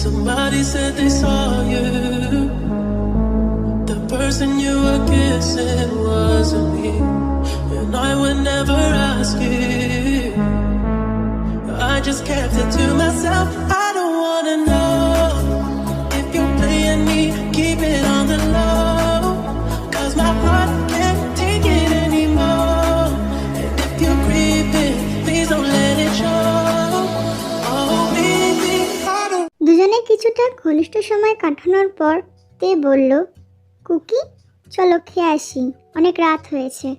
Somebody said they saw you. The person you were kissing wasn't me, and I would never ask you. I just kept it to myself. I don't wanna know if you're playing me. Keep it on the low, 'cause my heart can't take it anymore. And if you're creeping, please don't let it show. Oh baby, I don't. দুজনে কিছুটা ঘনিষ্ঠ সময় কাটানোর পর তে বলল, cookie চলো খেয়ে আসি, অনেক রাত হয়েছে।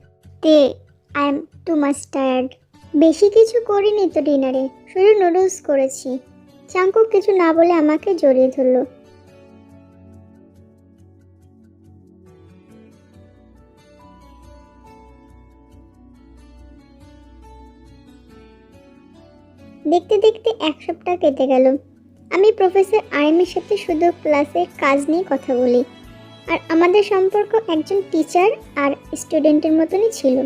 তে I am too much tired. বেশি কিছু করিনি তো ডিনারে, শুধু নুডলস করেছি। চাঙ্কুক কিছু না বলে আমাকে জড়িয়ে ধরল। দেখতে দেখতে এক সপ্তাহ কেটে গেল। আমি প্রফেসর আরিমের সাথে শুধু ক্লাসে কাজ নিয়ে কথা বলি, আর আমাদের সম্পর্ক একজন টিচার আর স্টুডেন্টের মতনই ছিল।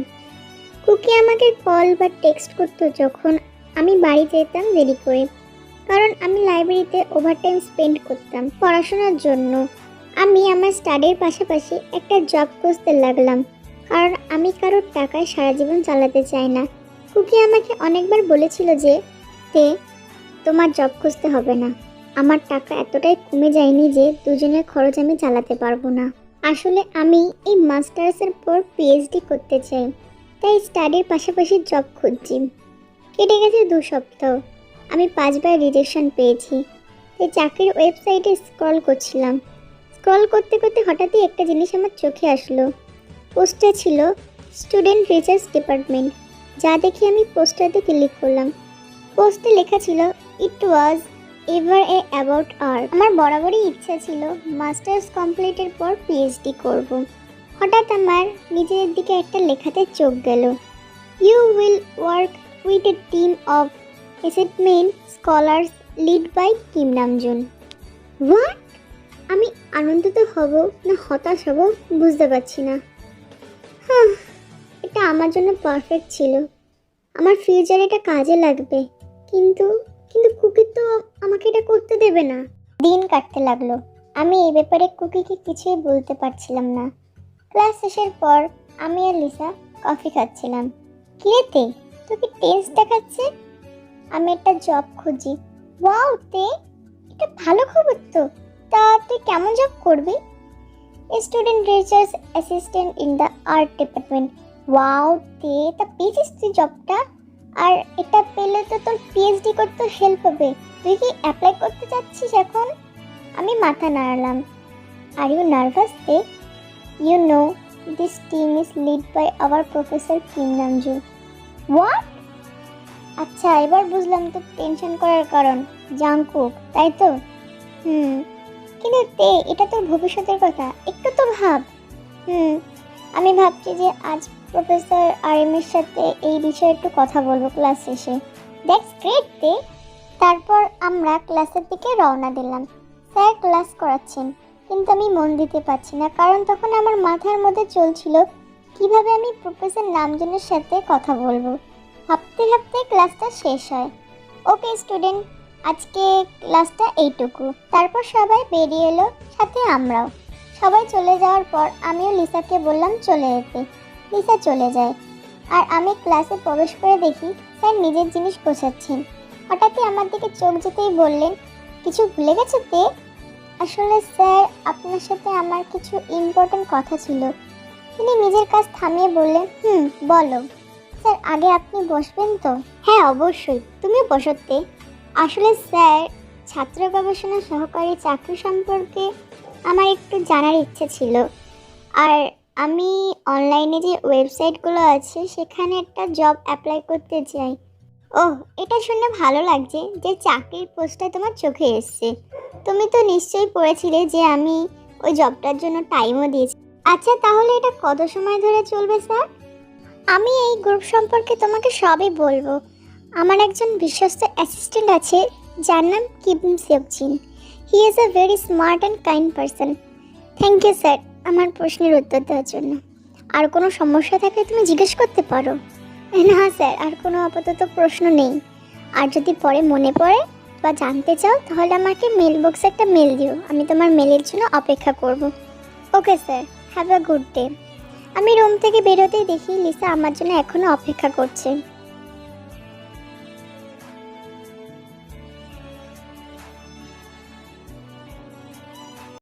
কুকি আমাকে কল বা টেক্সট করতো যখন আমি বাড়ি যেতাম দেরি করে, কারণ আমি লাইব্রেরিতে ওভারটাইম স্পেন্ড করতাম পড়াশোনার জন্য। আমি আমার স্টাডির পাশাপাশি একটা জব খুঁজতে লাগলাম, কারণ আমি কারোর টাকায় সারা জীবন চালাতে চাই না। কুকি আমাকে অনেকবার বলেছিল যে তে তোমার জব খুঁজতে হবে না, আমার টাকা এতটাই কমে যায়নি যে দুজনের খরচ আমি চালাতে পারবো না। আসলে আমি এই মাস্টার্সের পর পিএইচডি করতে চাই, তাই স্টাডির পাশাপাশি জব খুঁজছি। কেটে গেছে 2 সপ্তাহ, আমি 5 বার রিজেকশন পেয়েছি। তাই চাকরির ওয়েবসাইটে স্ক্রল করছিলাম। স্ক্রল করতে করতে হঠাৎই একটা জিনিস আমার চোখে আসলো। পোস্টে ছিল স্টুডেন্ট রিসার্চ ডিপার্টমেন্ট, যা দেখে আমি পোস্টারতে ক্লিক করলাম। পোস্টে লেখা ছিল ইট ওয়াজ এভার এ অ্যাবাউট আর্ট। আমার বরাবরই ইচ্ছা ছিল মাস্টার্স কমপ্লিটের পর পিএইচডি করব। হঠাৎ আমার নিজের দিকে একটা লেখাতে চোখ গেল, you will work with a team of assessment scholars led by Kim Namjoon. What? আমি আনন্দিত হব না হতাশ হব বুঝতে পারছি না। এটা আমার জন্য পারফেক্ট ছিল, আমার ফিউচারে এটা কাজে লাগবে, কিন্তু কুকি তো আমাকে এটা করতে দেবে না। দিন কাটতে লাগলো, আমি এই ব্যাপারে কুকিকে কিছুই বলতে পারছিলাম না। ক্লাস শেষের পর আমি আর লিসা কফি খাচ্ছিলাম। কিরে তে, তোকে টেন্স দেখাচ্ছে? আমি একটা জব খুঁজি। ওয়াও তে, এটা ভালো খবর তো। তা তুই কেমন জব করবি? Student research assistant in the art department. Wow তে, তা পেয়েছিস তুই জবটা? আর এটা পেলে তো তোর পিএইচডি করতে হেল্প হবে। তুই কি অ্যাপ্লাই করতে চাচ্ছিস এখন? আমি মাথা নাড়ালাম। আর ইউ নার্ভাস তে? You know this team is led by our professor Kim Namju. What? আচ্ছা, এবার বুঝলাম তো টেনশন করার কারণ, জাংকুক, তাই তো? কিন্তু তে, এটা তোর ভবিষ্যতের কথা, একটু তো ভাব। আমি ভাবছি যে আজ প্রফেসর আরিমের সাথে এই বিষয়ে একটু কথা বলবো ক্লাস শেষে। দ্যাটস গ্রেট তে। তারপর আমরা ক্লাসের দিকে রওনা দিলাম। স্যার ক্লাস করাচ্ছেন, কিন্তু আমি মন দিতে পারছি না, কারণ তখন আমার মাথার মধ্যে চলছিল কিভাবে আমি প্রফেসর নামজুনের সাথে কথা বলবো। ভাবতে ভাবতে ক্লাসটা শেষ হয়। ওকে স্টুডেন্ট, আজকে ক্লাসটা এইটুকু। তারপর সবাই বেরিয়ে এলো, সাথে আমরাও। সবাই চলে যাওয়ার পর আমিও লিসাকে বললাম চলে যেতে। লিসা চলে যায়, আর আমি ক্লাসে প্রবেশ করে দেখি স্যার নিজের জিনিস গোছাচ্ছেন। হঠাৎই আমার দিকে চোখ যেতেই বললেন, কিছু ভুলে গেছো তে? আসলে স্যার, আপনার সাথে আমার কিছু ইম্পর্টেন্ট কথা ছিল। তিনি নিজের কাজ থামিয়ে বললেন, বলো। স্যার, আগে আপনি বসবেন তো? হ্যাঁ অবশ্যই, তুমিও বসো তে। আসলে স্যার, ছাত্র গবেষণা সহকারী চাকরি সম্পর্কে আমার একটু জানার ইচ্ছে ছিল। আর আমি অনলাইনে যে ওয়েবসাইটগুলো আছে সেখানে একটা জব অ্যাপ্লাই করতে চাই। ওহ, এটা শুনে ভালো লাগছে যে চাকরির পোস্টটা তোমার চোখে এসছে। তুমি তো নিশ্চয়ই পড়েছিলে যে আমি ওই জবটার জন্য টাইমও দিয়েছি। আচ্ছা, তাহলে এটা কত সময় ধরে চলবে স্যার? আমি এই গ্রুপ সম্পর্কে তোমাকে সবই বলবো। আমার একজন বিশ্বস্ত অ্যাসিস্ট্যান্ট আছে যার নাম Kim Seokjin. He is a very smart and kind person. Thank you sir আমার প্রশ্নের উত্তর দেওয়ার জন্য। আর কোনো সমস্যা থাকলে তুমি জিজ্ঞেস করতে পারো। না স্যার, আর কোনো আপাতত প্রশ্ন নেই। আর যদি পরে মনে পড়ে বা জানতে চাও তাহলে আমাকে মেল বক্সে একটা মেল দিও, আমি তোমার মেলের জন্য অপেক্ষা করব। Okay sir, have a good day. আমি রুম থেকে বেরোতেই দেখি লিসা আমার জন্য এখনো অপেক্ষা করছে।